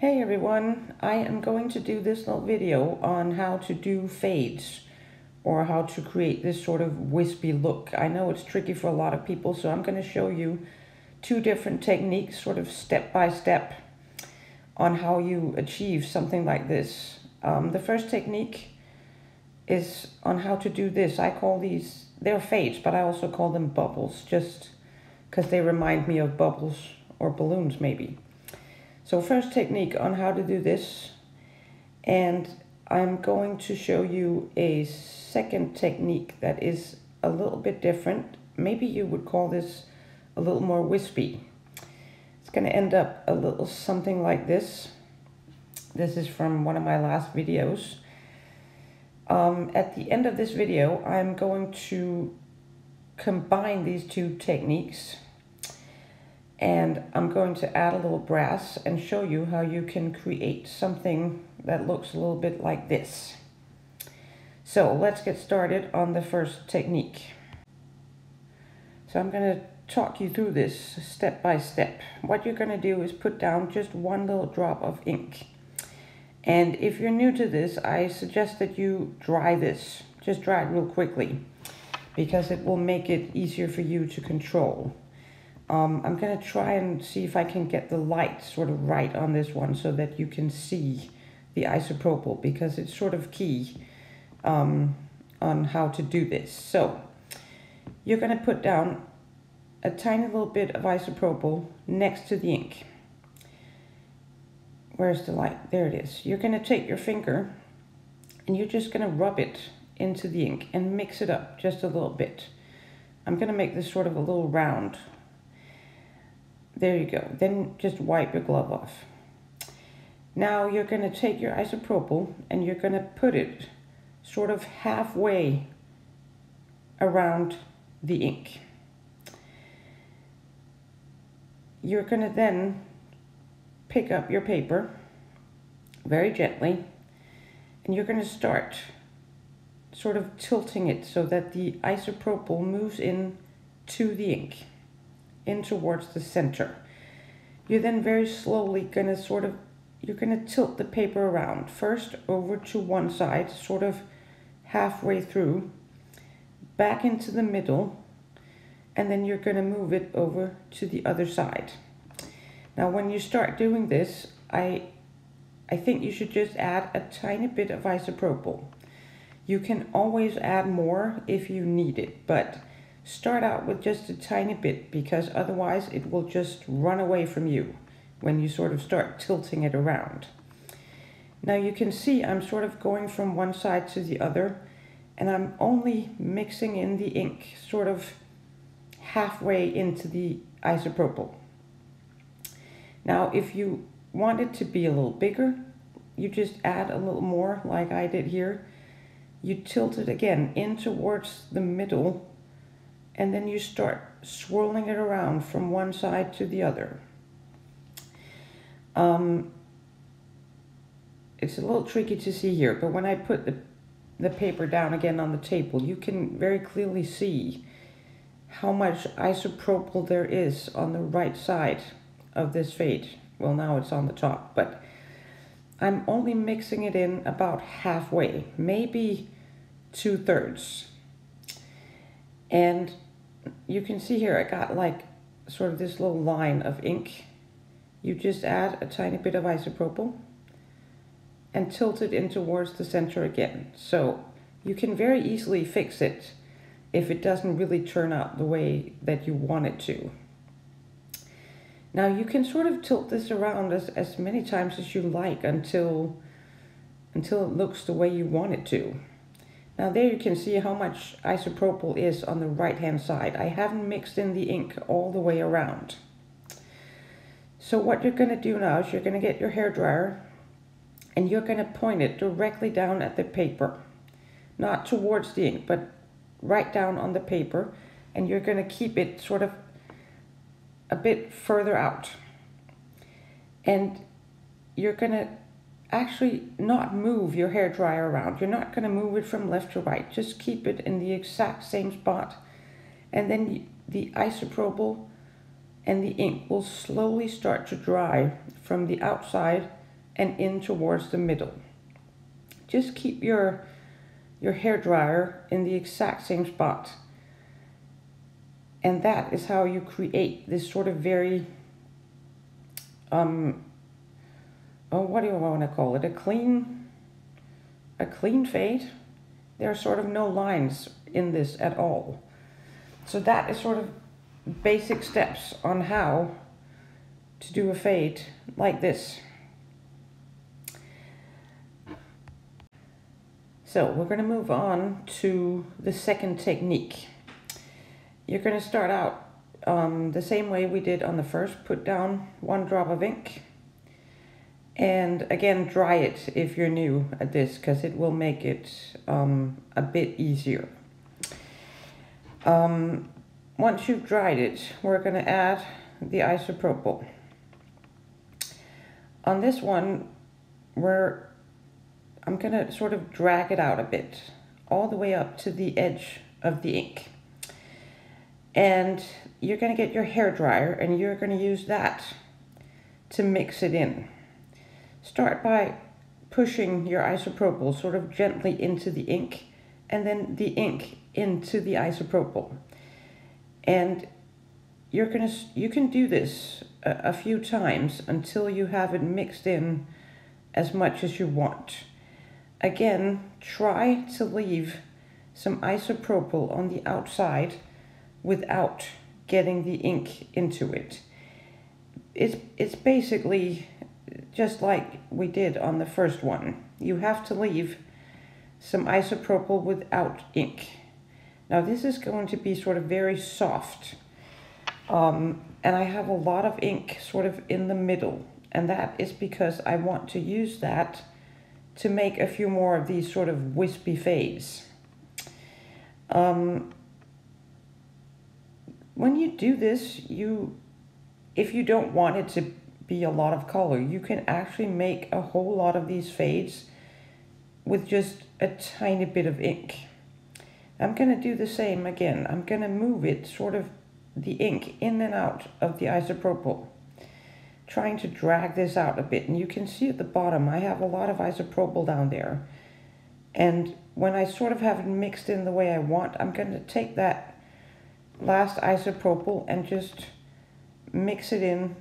Hey everyone, I am going to do this little video on how to do fades or how to create this sort of wispy look. I know it's tricky for a lot of people, so I'm going to show you two different techniques, sort of step by step, on how you achieve something like this. The first technique is on how to do this. I call these, they're fades, but I also call them bubbles, just because they remind me of bubbles or balloons maybe. So first technique on how to do this, and I'm going to show you a second technique that is a little bit different. Maybe you would call this a little more wispy. It's going to end up a little something like this. This is from one of my last videos. At the end of this video, I'm going to combine these two techniques. And I'm going to add a little brass and show you how you can create something that looks a little bit like this. So let's get started on the first technique. So I'm going to talk you through this step by step. What you're going to do is put down just one little drop of ink. And if you're new to this, I suggest that you dry this. Just dry it real quickly, because it will make it easier for you to control. I'm going to try and see if I can get the light sort of right on this one so that you can see the isopropyl, because it's sort of key on how to do this. So you're going to put down a tiny little bit of isopropyl next to the ink. Where's the light? There it is. You're going to take your finger and you're just going to rub it into the ink and mix it up just a little bit. I'm going to make this sort of a little round. There you go. Then just wipe your glove off. Now you're going to take your isopropyl and you're going to put it sort of halfway around the ink. You're going to then pick up your paper very gently, and you're going to start sort of tilting it so that the isopropyl moves in to the ink, in towards the center. You're then very slowly going to you're going to tilt the paper around, first over to one side, sort of halfway through, back into the middle, and then you're going to move it over to the other side. Now when you start doing this, I think you should just add a tiny bit of isopropyl. You can always add more if you need it, but start out with just a tiny bit, because otherwise it will just run away from you when you sort of start tilting it around. Now you can see I'm sort of going from one side to the other, and I'm only mixing in the ink sort of halfway into the isopropyl. Now if you want it to be a little bigger, you just add a little more like I did here. You tilt it again in towards the middle, and then you start swirling it around from one side to the other. It's a little tricky to see here, but when I put the paper down again on the table, you can very clearly see how much isopropyl there is on the right side of this fade. Well, now it's on the top, but I'm only mixing it in about halfway, maybe 2/3. And you can see here I got like sort of this little line of ink. You just add a tiny bit of isopropyl and tilt it in towards the center again. So you can very easily fix it if it doesn't really turn out the way that you want it to. Now you can sort of tilt this around as many times as you like until it looks the way you want it to. Now there you can see how much isopropyl is on the right hand side. I haven't mixed in the ink all the way around. So what you're going to do now is you're going to get your hairdryer and you're going to point it directly down at the paper. Not towards the ink, but right down on the paper, and you're going to keep it sort of a bit further out. And you're going to actually not move your hairdryer around. You're not going to move it from left to right. Just keep it in the exact same spot. And then the isopropyl and the ink will slowly start to dry from the outside and in towards the middle. Just keep your hair dryer in the exact same spot. And that is how you create this sort of very, what do you want to call it? A clean fade. There are sort of no lines in this at all. So that is sort of basic steps on how to do a fade like this. So we're going to move on to the second technique. You're going to start out the same way we did on the first. Put down 1 drop of ink. And again, dry it if you're new at this, because it will make it a bit easier. Once you've dried it, we're going to add the isopropyl. On this one, I'm going to sort of drag it out a bit, all the way up to the edge of the ink. And you're going to get your hair dryer and you're going to use that to mix it in. Start by pushing your isopropyl sort of gently into the ink, and then the ink into the isopropyl. And you can do this a few times until you have it mixed in as much as you want. Again, try to leave some isopropyl on the outside without getting the ink into it. It's basically just like we did on the first one. You have to leave some isopropyl without ink. Now this is going to be sort of very soft. And I have a lot of ink sort of in the middle. And that is because I want to use that to make a few more of these sort of wispy fades. When you do this, if you don't want it to be a lot of color, you can actually make a whole lot of these fades with just a tiny bit of ink. I'm going to do the same again. I'm going to move it, sort of the ink in and out of the isopropyl, trying to drag this out a bit. And you can see at the bottom I have a lot of isopropyl down there, and when I sort of have it mixed in the way I want, I'm going to take that last isopropyl and just mix it in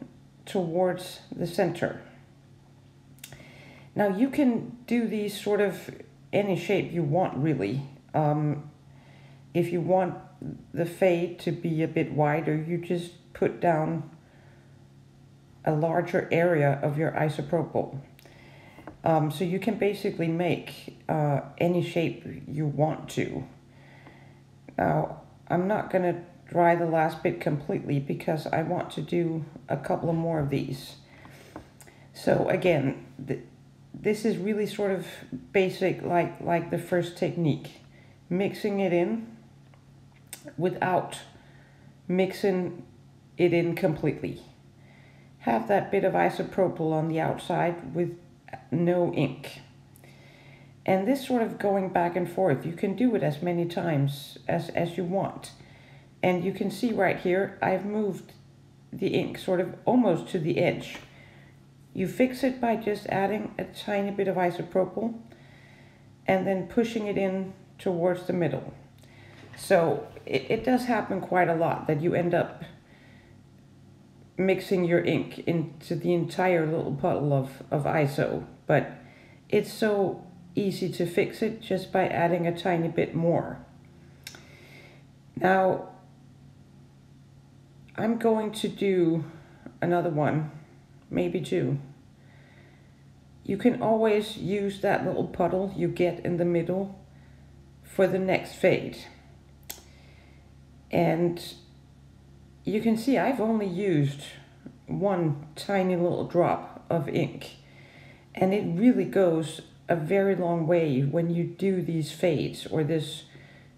towards the center. Now you can do these sort of any shape you want, really. If you want the fade to be a bit wider, you just put down a larger area of your isopropyl. So you can basically make any shape you want to. Now, I'm not going to dry the last bit completely because I want to do a couple of more of these. So again, this is really sort of basic, like the first technique. Mixing it in without mixing it in completely. Have that bit of isopropyl on the outside with no ink. And this sort of going back and forth, you can do it as many times as you want. And you can see right here, I've moved the ink sort of almost to the edge. You fix it by just adding a tiny bit of isopropyl and then pushing it in towards the middle. So it does happen quite a lot that you end up mixing your ink into the entire little puddle of iso, but it's so easy to fix it just by adding a tiny bit more. Now I'm going to do another one, maybe two. You can always use that little puddle you get in the middle for the next fade. And you can see I've only used one tiny little drop of ink, and it really goes a very long way when you do these fades or this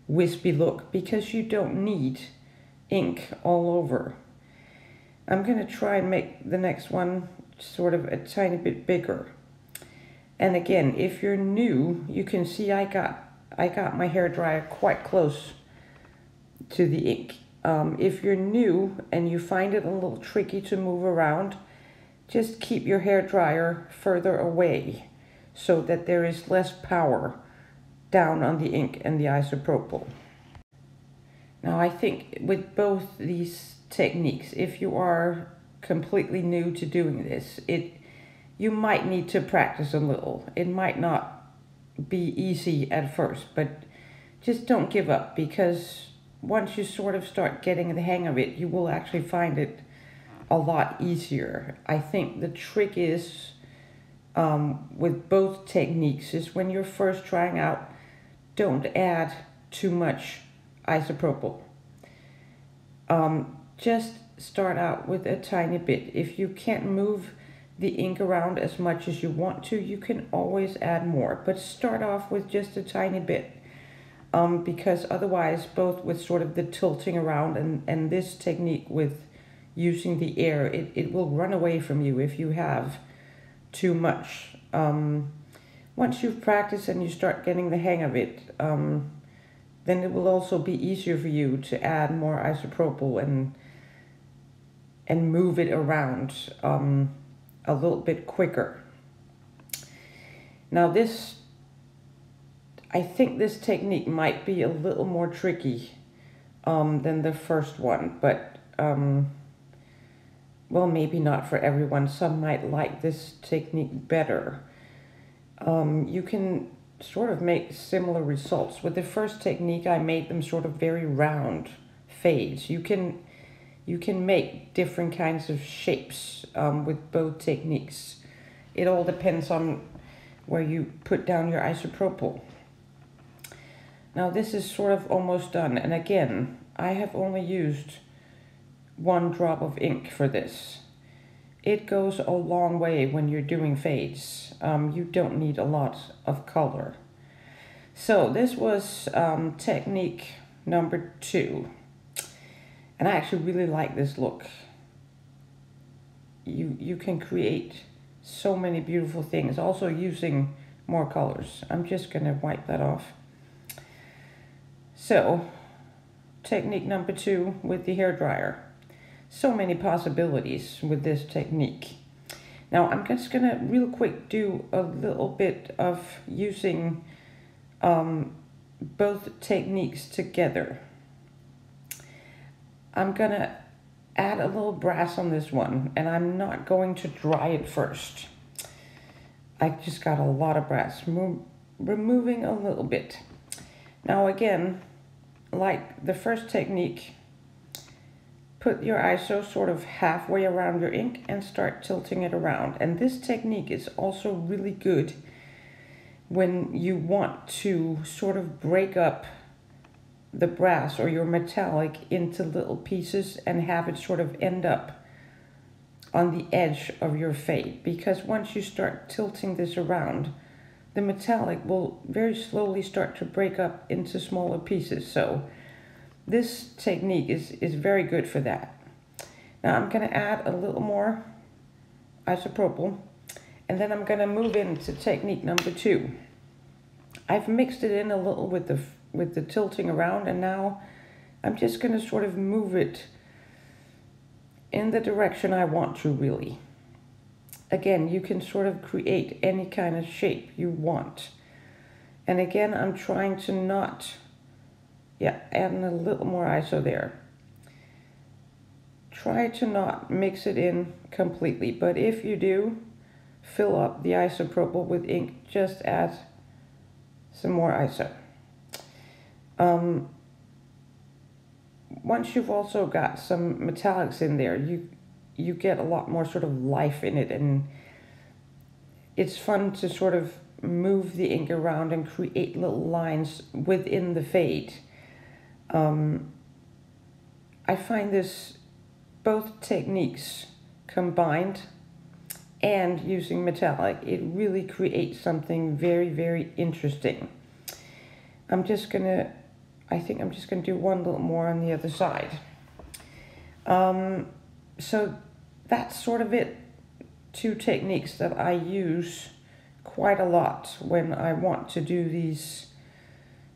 wispy look, because you don't need ink all over. I'm going to try and make the next one sort of a tiny bit bigger. And again, if you're new, you can see I got my hairdryer quite close to the ink. If you're new and you find it a little tricky to move around, just keep your hair dryer further away so that there is less power down on the ink and the isopropyl. Now I think with both these techniques, if you are completely new to doing this, you might need to practice a little. It might not be easy at first, but just don't give up, because once you sort of start getting the hang of it, you will actually find it a lot easier. I think the trick is with both techniques is when you're first trying out, don't add too much isopropyl. Just start out with a tiny bit. If you can't move the ink around as much as you want to, you can always add more, but start off with just a tiny bit, because otherwise, both with sort of the tilting around and this technique with using the air, it will run away from you if you have too much. Once you've practiced and you start getting the hang of it, then it will also be easier for you to add more isopropyl and move it around a little bit quicker. Now I think this technique might be a little more tricky than the first one, but well, maybe not for everyone. Some might like this technique better. You can sort of make similar results. With the first technique, I made them sort of very round fades. You can make different kinds of shapes with both techniques. It all depends on where you put down your isopropyl. Now this is sort of almost done, and again, I have only used 1 drop of ink for this. It goes a long way when you're doing fades. You don't need a lot of color. So this was technique number 2. And I actually really like this look. You can create so many beautiful things, also using more colors. I'm just gonna wipe that off. So, technique number 2 with the hairdryer. So many possibilities with this technique. Now I'm just gonna real quick do a little bit of using both techniques together. I'm gonna add a little brass on this one, and I'm not going to dry it first. I just got a lot of brass, removing a little bit. Now again, like the first technique, put your ISO sort of halfway around your ink and start tilting it around. And this technique is also really good when you want to sort of break up the brass or your metallic into little pieces and have it sort of end up on the edge of your fade. Because once you start tilting this around, the metallic will very slowly start to break up into smaller pieces. So this technique is very good for that. Now I'm going to add a little more isopropyl, and then I'm going to move into technique number 2. I've mixed it in a little with the tilting around, and now I'm just going to sort of move it in the direction I want to, really. Again, you can sort of create any kind of shape you want. And again, I'm trying to not, adding a little more ISO there. Try to not mix it in completely, but if you do, fill up the isopropyl with ink, just add some more ISO. Once you've also got some metallics in there, you get a lot more sort of life in it, and it's fun to sort of move the ink around and create little lines within the fade. I find this, both techniques combined and using metallic, it really creates something very, very interesting. I think I'm just gonna do one little more on the other side. So that's sort of it. 2 techniques that I use quite a lot when I want to do these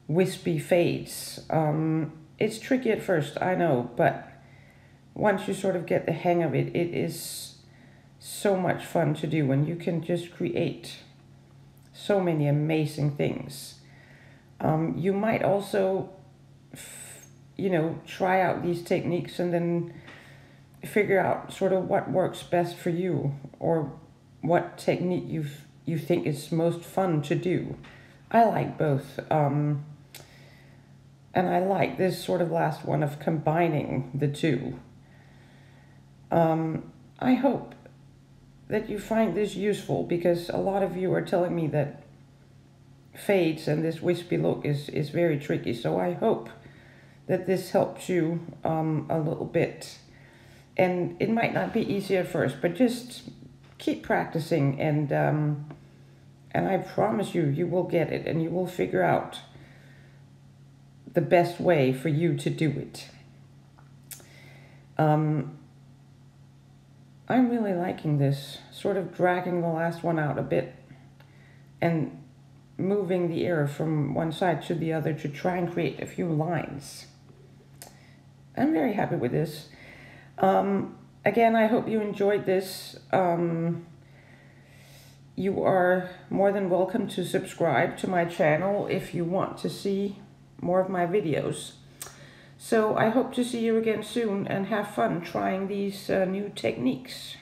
wispy fades. It's tricky at first, I know, but once you sort of get the hang of it, it is so much fun to do, and you can just create so many amazing things. You might also, try out these techniques and then figure out sort of what works best for you, or what technique you think is most fun to do. I like both. And I like this sort of last one of combining the two. I hope that you find this useful, because a lot of you are telling me that fades and this wispy look is very tricky. So I hope that this helps you a little bit. And it might not be easy at first, but just keep practicing, and I promise you, you will get it, and you will figure out the best way for you to do it. I'm really liking this, sort of dragging the last one out a bit and moving the ear from one side to the other to try and create a few lines. I'm very happy with this. Again, I hope you enjoyed this. You are more than welcome to subscribe to my channel if you want to see more of my videos. So I hope to see you again soon, and have fun trying these new techniques.